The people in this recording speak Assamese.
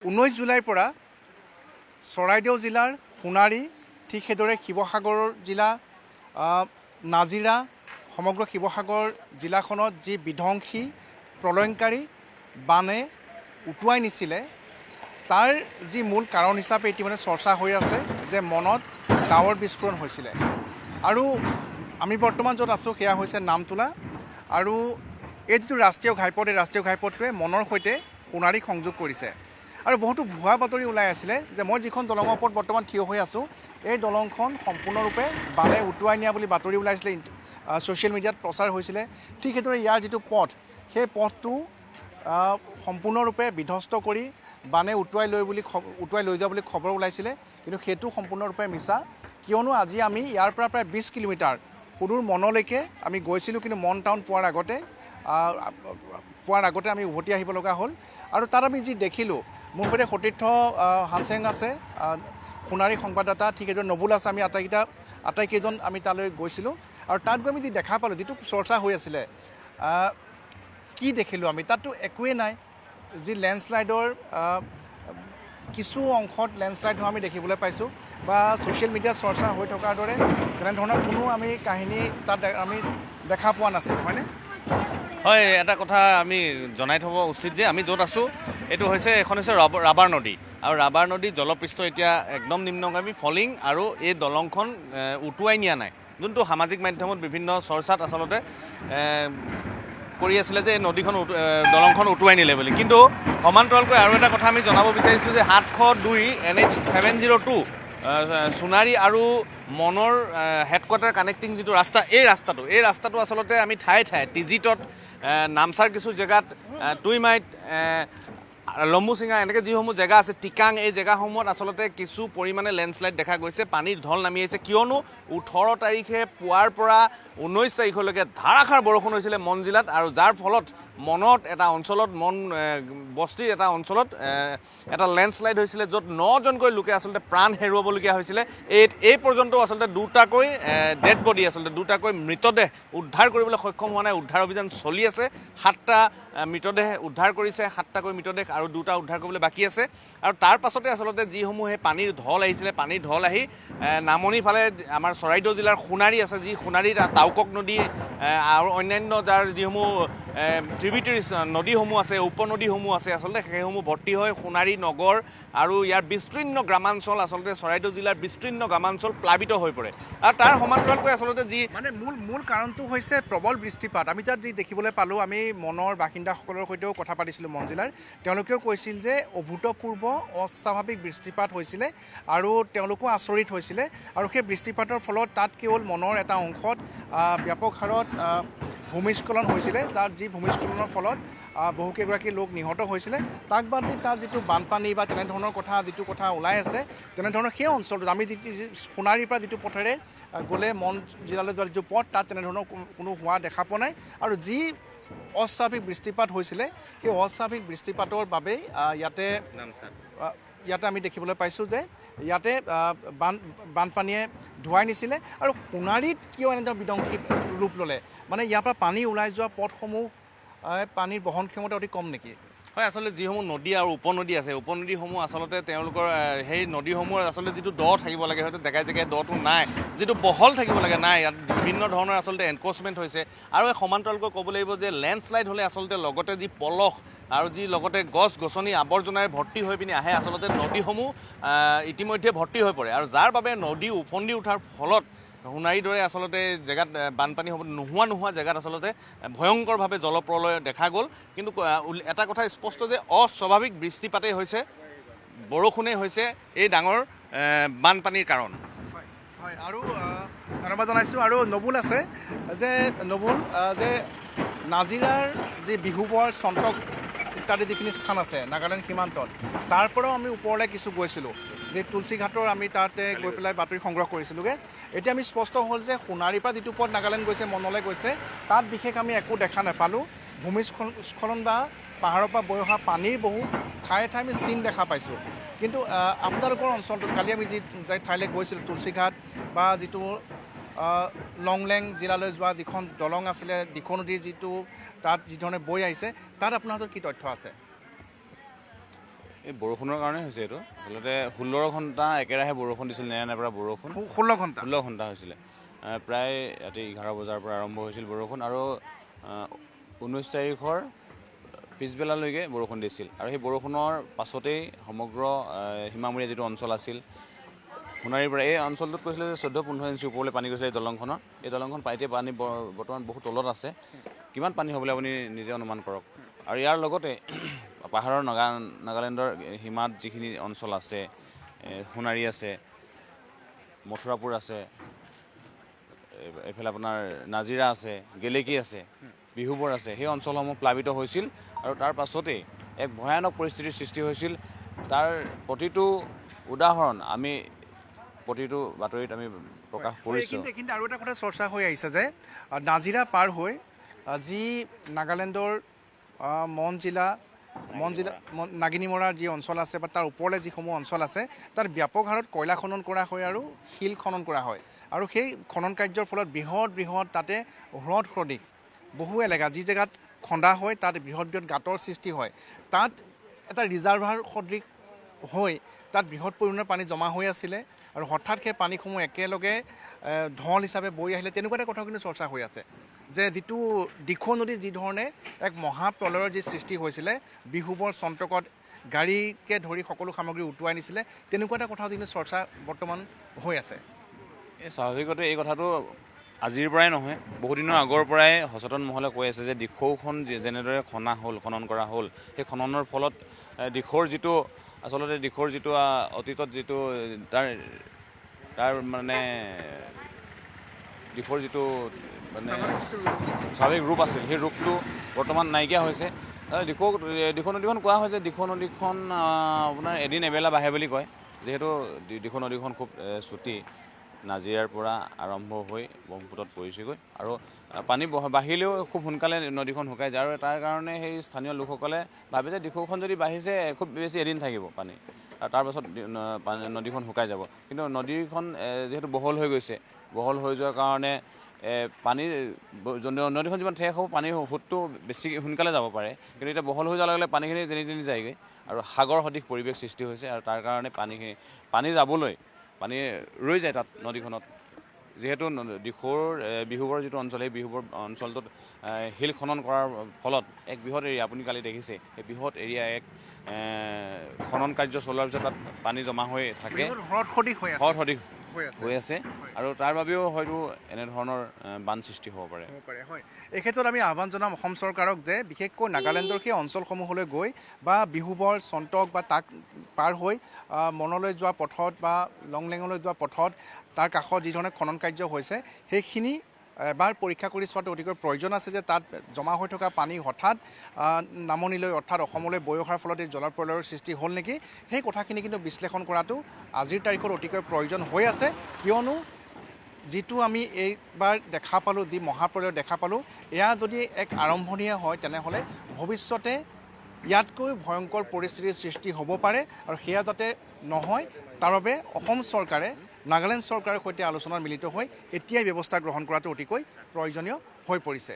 19 জুলাইৰ পৰা চৰাইদেউ জিলাৰ সোণাৰী ঠিক সেইদৰে শিৱসাগৰ জিলা নাজিৰা সমগ্ৰ শিৱসাগৰ জিলাখনত যি বিধ্বংসী প্ৰলয়ংকাৰী বানে উটুৱাই নিছিলে তাৰ যি মূল কাৰণ হিচাপে ইতিমধ্যে চৰ্চা হৈ আছে যে মনত ডাৱৰ বিস্ফোৰণ হৈছিলে আৰু আমি বৰ্তমান য'ত আছোঁ সেয়া হৈছে নামতোলা আৰু এই যিটো ৰাষ্ট্ৰীয় ঘাইপথ এই ৰাষ্ট্ৰীয় ঘাইপথটোৱে মনৰ সৈতে সোণাৰীক সংযোগ কৰিছে আৰু বহুতো ভুৱা বাতৰি ওলাই আছিলে যে মই যিখন দলঙৰ ওপৰত বৰ্তমান থিয় হৈ আছোঁ এই দলংখন সম্পূৰ্ণৰূপে বানে উটুৱাই নিয়া বুলি বাতৰি ওলাইছিলে ছ'চিয়েল মিডিয়াত প্ৰচাৰ হৈছিলে ঠিক সেইদৰে ইয়াৰ যিটো পথ সেই পথটো সম্পূৰ্ণৰূপে বিধ্বস্ত কৰি বানে উটুৱাই লৈ যোৱা বুলি খবৰ ওলাইছিলে কিন্তু সেইটো সম্পূৰ্ণৰূপে মিছা কিয়নো আজি আমি ইয়াৰ পৰা প্ৰায় 20 কিলোমিটাৰ সুদূৰ মনলৈকে আমি গৈছিলোঁ কিন্তু মন টাউন পোৱাৰ আগতে আমি উভতি আহিব লগা হ'ল আৰু তাত আমি যি দেখিলোঁ মোৰ সৈতে সতীৰ্থ হানচেং আছে সোণাৰী সংবাদদাতা ঠিক সেইদৰে নবুল আছে আমি আটাইকেইজন আমি তালৈ গৈছিলোঁ আৰু তাত গৈ আমি যি দেখা পালোঁ যিটো চৰ্চা হৈ আছিলে কি দেখিলোঁ আমি তাততো একোৱেই নাই যি লেণ্ডশ্লাইডৰ কিছু অংশত লেণ্ডশ্লাইড হোৱা আমি দেখিবলৈ পাইছোঁ বা ছ'চিয়েল মিডিয়াত চৰ্চা হৈ থকাৰ দৰে তেনেধৰণৰ কোনো আমি কাহিনী তাত আমি দেখা পোৱা নাছিলোঁ হয়নে হয় এটা কথা আমি জনাই থ'ব উচিত যে আমি য'ত আছোঁ এইটো হৈছে এখন হৈছে ৰাবাৰ নদী আৰু ৰাবাৰ নদীৰ জলপৃষ্ঠ এতিয়া একদম নিম্নগামী ফলিং আৰু এই দলংখন উটুৱাই নিয়া নাই যোনটো সামাজিক মাধ্যমত বিভিন্ন চৰ্চাত আচলতে কৰি আছিলে যে নদীখন দলংখন উটুৱাই নিলে বুলি কিন্তু সমান্তৰালকৈ আৰু এটা কথা আমি জনাব বিচাৰিছোঁ যে 702 NH 702 সোণাৰী আৰু মনৰ হেডকোৱাৰ্টাৰ কানেক্টিং যিটো ৰাস্তা এই ৰাস্তাটো আচলতে আমি ঠায়ে টিজিটত নামচাৰ কিছু জেগাত টুইমাইট লম্বুচিঙা এনেকৈ যিসমূহ জেগা আছে টিকাং এই জেগাসমূহত আচলতে কিছু পৰিমাণে লেণ্ডশ্লাইড দেখা গৈছে পানীৰ ঢল নামি আহিছে কিয়নো 18 তাৰিখে পুৱাৰ পৰা 19 তাৰিখলৈকে ধাৰাসাৰ বৰষুণ হৈছিলে মন জিলাত আৰু যাৰ ফলত মনত এটা অঞ্চলত বস্তিৰ এটা অঞ্চলত এটা লেণ্ডশ্লাইড হৈছিলে য'ত 9জনকৈ লোকে আচলতে প্ৰাণ হেৰুৱাবলগীয়া হৈছিলে এই পৰ্যন্ত আচলতে দুটাকৈ ডেড বডি আচলতে দুটাকৈ মৃতদেহ উদ্ধাৰ কৰিবলৈ সক্ষম হোৱা নাই উদ্ধাৰ অভিযান চলি আছে 7টা মৃতদেহ উদ্ধাৰ কৰিছে 7টাকৈ মৃতদেহ আৰু 2টা উদ্ধাৰ কৰিবলৈ বাকী আছে আৰু তাৰ পাছতে আচলতে যিসমূহ সেই পানীৰ ঢল আহিছিলে পানীৰ ঢল আহি নামনিৰ ফালে আমাৰ চৰাইদেউ জিলাৰ সোণাৰী আছে যি সোণাৰীৰ তাউকক নদী আৰু অন্যান্য যাৰ যিসমূহ ট্ৰিবিউটাৰিজ নদীসমূহ আছে উপনদীসমূহ আছে আচলতে সেইসমূহ ভৰ্তি হৈ সোণাৰী নগৰ আৰু ইয়াৰ বিস্তীৰ্ণ গ্ৰামাঞ্চল আচলতে চৰাইদেউ জিলাৰ বিস্তীৰ্ণ গ্ৰামাঞ্চল প্লাবিত হৈ পৰে আৰু তাৰ সমান্তৰালকৈ আচলতে যি মানে মূল কাৰণটো হৈছে প্ৰবল বৃষ্টিপাত আমি তাত যি দেখিবলৈ পালোঁ আমি মনৰ বাসিন্দাসকলৰ সৈতেও কথা পাতিছিলোঁ মন জিলাৰ তেওঁলোকেও কৈছিল যে অভূতপূৰ্ব অস্বাভাৱিক বৃষ্টিপাত হৈছিলে আৰু তেওঁলোকো আচৰিত হৈছিলে আৰু সেই বৃষ্টিপাতৰ ফলত তাত কেৱল মনৰ এটা অংশত ব্যাপক হাৰত ভূমিস্খলন হৈছিলে যাৰ যি ভূমিস্খলনৰ ফলত বহুকেইগৰাকী লোক নিহত হৈছিলে তাক বাদ দি তাত যিটো বানপানী বা তেনেধৰণৰ যিটো কথা ওলাই আছে তেনেধৰণৰ সেই অঞ্চলটোত আমি সোণাৰীৰ পৰা যিটো পথেৰে গ'লে মন জিলালৈ যোৱা যিটো পথ তাত তেনেধৰণৰ কোনো হোৱা দেখা পোৱা নাই আৰু যি অস্বাভাৱিক বৃষ্টিপাত হৈছিলে সেই অস্বাভাৱিক বৃষ্টিপাতৰ বাবেই ইয়াতে আমি দেখিবলৈ পাইছোঁ যে ইয়াতে বানপানীয়ে ধুৱাই নিছিলে আৰু সোণাৰীত কিয় এনেধৰণৰ বিধ্বংসী ৰূপ ল'লে মানে ইয়াৰ পৰা পানী ওলাই যোৱা পথসমূহ পানীৰ বহন ক্ষমতা অতি কম নেকি হয় আচলতে যিসমূহ নদী আৰু উপনদী আছে উপনদীসমূহ আচলতে তেওঁলোকৰ সেই নদীসমূহৰ আচলতে যিটো দ থাকিব লাগে হয়তো জেগাই দটো নাই যিটো বহল থাকিব লাগে নাই ইয়াত বিভিন্ন ধৰণৰ আচলতে এনক্ৰচমেণ্ট হৈছে আৰু এই সমান্তৰালকৈ ক'ব লাগিব যে লেণ্ডশ্লাইড হ'লে আচলতে লগতে যি পলস আৰু যি লগতে গছ গছনি আৱৰ্জনাৰে ভৰ্তি হৈ পিনি আহে আচলতে নদীসমূহ ইতিমধ্যে ভৰ্তি হৈ পৰে আৰু যাৰ বাবে নদী উফন্দি উঠাৰ ফলত সোণাৰীৰ দৰে আচলতে জেগাত বানপানী হ'ব নোহোৱা জেগাত আচলতে ভয়ংকৰভাৱে জলপ্ৰলয় দেখা গ'ল কিন্তু এটা কথা স্পষ্ট যে অস্বাভাৱিক বৃষ্টিপাতেই হৈছে বৰষুণেই হৈছে এই ডাঙৰ বানপানীৰ কাৰণ হয় আৰু ধন্যবাদ জনাইছোঁ আৰু নবুল আছে যে নাজিৰাৰ যি বিহুবৰ চন্তক ইত্যাদি যিখিনি স্থান আছে নাগালেণ্ড সীমান্তত তাৰ পৰাও আমি ওপৰলৈ কিছু গৈছিলোঁ যে তুলসীঘাটৰ আমি তাতে গৈ পেলাই বাতৰি সংগ্ৰহ কৰিছিলোঁগৈ এতিয়া আমি স্পষ্ট হ'ল যে সোণাৰীৰ পৰা যিটো পথ নাগালেণ্ড গৈছে মনলৈ গৈছে তাত বিশেষ আমি একো দেখা নাপালোঁ ভূমিস্খলন বা পাহাৰৰ পৰা বৈ অহা পানীৰ বহু ঠায়ে আমি চিন দেখা পাইছোঁ কিন্তু আপোনালোকৰ অঞ্চলটোত কালি আমি যি ঠাইলৈ গৈছিলোঁ তুলসীঘাট বা যিটো লংলেং জিলালৈ যোৱা যিখন দলং আছিলে দিখৌ নদীৰ যিটো তাত যিধৰণে বৈ আহিছে তাত আপোনাৰ হাতত কি তথ্য আছে এই বৰষুণৰ কাৰণে হৈছে এইটো আচলতে 16 ঘণ্টা একেৰাহে বৰষুণ দিছিল নেৰানেপেৰা পৰা বৰষুণ 16 ঘণ্টা 16 ঘণ্টা হৈছিলে প্ৰায় ৰাতি 11 বজাৰ পৰা আৰম্ভ হৈছিল বৰষুণ আৰু 19 তাৰিখৰ পিছবেলালৈকে বৰষুণ দিছিল আৰু সেই বৰষুণৰ পাছতেই সমগ্ৰ সীমামূৰীয়া যিটো অঞ্চল আছিল সোণাৰীৰ পৰা এই অঞ্চলটোত কৈছিলে যে 14-15 ইঞ্চি ওপৰলৈ পানী গৈছিলে এই দলংখনৰ এই দলংখন পাইতে পানী বৰ্তমান বহুত তলত আছে কিমান পানী হ'বলৈ আপুনি নিজে অনুমান কৰক আৰু ইয়াৰ লগতে পাহাৰৰ নাগালেণ্ডৰ সীমাত যিখিনি অঞ্চল আছে সোণাৰী আছে মথুৰাপুৰ আছে এইফালে আপোনাৰ নাজিৰা আছে গেলেকী আছে বিহুবৰ আছে সেই অঞ্চলসমূহ প্লাবিত হৈছিল আৰু তাৰ পাছতেই এক ভয়ানক পৰিস্থিতিৰ সৃষ্টি হৈছিল তাৰ প্ৰতিটো উদাহৰণ আমি প্ৰতিটো বাতৰিত আমি প্ৰকাশ কৰিছোঁ কিন্তু আৰু এটা কথা চৰ্চা হৈ আহিছে যে নাজিৰা পাৰ হৈ যি নাগালেণ্ডৰ নাগিনীমৰাৰ যি অঞ্চল আছে বা তাৰ ওপৰলৈ যিসমূহ অঞ্চল আছে তাত ব্যাপক হাৰত কয়লা খনন কৰা হয় আৰু শিল খনন কৰা হয় আৰু সেই খনন কাৰ্যৰ ফলত বৃহৎ তাতে হ্ৰদ সদৃশ বহু এলেকা যি জেগাত খন্দা হয় তাত বৃহৎ গাঁতৰ সৃষ্টি হয় তাত এটা ৰিজাৰ্ভাৰ সদৃশ হৈ তাত বৃহৎ পৰিমাণৰ পানী জমা হৈ আছিলে আৰু হঠাৎ সেই পানীসমূহ একেলগে ঢল হিচাপে বৈ আহিলে তেনেকুৱা এটা কথা কিন্তু চৰ্চা হৈ আছে যে যিটো দিখৌ নদী যিধৰণে এক মহাপ্ৰলয়ৰ যি সৃষ্টি হৈছিলে বিহুবৰ চন্তকত গাড়ীকে ধৰি সকলো সামগ্ৰী উটুৱাই নিছিলে তেনেকুৱা এটা কথা কিন্তু চৰ্চা বৰ্তমান হৈ আছে এই স্বাভাৱিকতে এই কথাটো আজিৰ পৰাই নহয় বহুদিনৰ আগৰ পৰাই সচেতন মহলে কৈ আছে যে দিখৌখন যেনেদৰে খনন কৰা হ'ল সেই খননৰ ফলত দিখৌৰ যিটো অতীতত যিটো তাৰ মানে দিখৌৰ যিটো মানে স্বাভাৱিক ৰূপ আছিল সেই ৰূপটো বৰ্তমান নাইকিয়া হৈছে দিখৌ নদীখন কোৱা হয় যে দিখৌ নদীখন আপোনাৰ এদিন এবেলা বাঢ়ে বুলি কয় যিহেতু দিখৌ নদীখন খুব চুটি নাজিৰাৰ পৰা আৰম্ভ হৈ ব্ৰহ্মপুত্ৰত পৰিছেগৈ আৰু পানী বাঢ়িলেও খুব সোনকালে নদীখন শুকাই যায় আৰু তাৰ কাৰণে সেই স্থানীয় লোকসকলে ভাবে যে দিখৌখন যদি বাঢ়িছে খুব বেছি এদিন থাকিব পানী আৰু তাৰপাছত নদীখন শুকাই যাব কিন্তু নদীখন যিহেতু বহল হৈ গৈছে বহল হৈ যোৱাৰ কাৰণে নদীখন যিমান ঠেক হ'ব পানীৰ সোঁতটো বেছি সোনকালে যাব পাৰে কিন্তু এতিয়া বহল হৈ যোৱাৰ লগে লগে পানীখিনি যেনি যায়গৈ আৰু সাগৰ সদৃশ পৰিৱেশ সৃষ্টি হৈছে আৰু তাৰ কাৰণে পানী যাবলৈ পানী ৰৈ যায় তাত নদীখনত যিহেতু বিহুবৰ যিটো অঞ্চল সেই বিহুবৰ অঞ্চলটোত শিল খনন কৰাৰ ফলত এক বৃহৎ এৰিয়া আপুনি কালি দেখিছে সেই বৃহৎ এৰিয়া এক খনন কাৰ্য চলোৱাৰ পিছত তাত পানী জমা হৈ থাকে হ্ৰদ সদৃশ হৈ আছে আৰু তাৰ বাবেও হয়তো এনেধৰণৰ বান সৃষ্টি হ'ব পাৰে হয় এই ক্ষেত্ৰত আমি আহ্বান জনাম অসম চৰকাৰক যে বিশেষকৈ নাগালেণ্ডৰ সেই অঞ্চলসমূহলৈ গৈ বা বিহুবৰ চন্তক বা তাক পাৰ হৈ মনলৈ যোৱা পথত বা লংলেঙলৈ যোৱা পথত তাৰ কাষত যিধৰণে খনন কাৰ্য হৈছে সেইখিনি এবাৰ পৰীক্ষা কৰি চোৱাটো অতিকৈ প্ৰয়োজন আছে যে তাত জমা হৈ থকা পানী হঠাৎ নামনিলৈ অৰ্থাৎ অসমলৈ বৈ অহাৰ ফলত এই জলপ্ৰলয়ৰ সৃষ্টি হ'ল নেকি সেই কথাখিনি কিন্তু বিশ্লেষণ কৰাটো আজিৰ তাৰিখত অতিকৈ প্ৰয়োজন হৈ আছে কিয়নো যিটো আমি এইবাৰ দেখা পালোঁ যি মহাপ্ৰলয় দেখা পালোঁ এয়া যদি এক আৰম্ভণিয়ে হয় তেনেহ'লে ভৱিষ্যতে ইয়াতকৈ ভয়ংকৰ পৰিস্থিতিৰ সৃষ্টি হ'ব পাৰে আৰু সেয়া যাতে নহয় তাৰ বাবে অসম চৰকাৰে নাগালেণ্ড চৰকাৰৰ সৈতে আলোচনাত মিলিত হৈ এতিয়াই ব্যৱস্থা গ্ৰহণ কৰাটো অতিকৈ প্ৰয়োজনীয় হৈ পৰিছে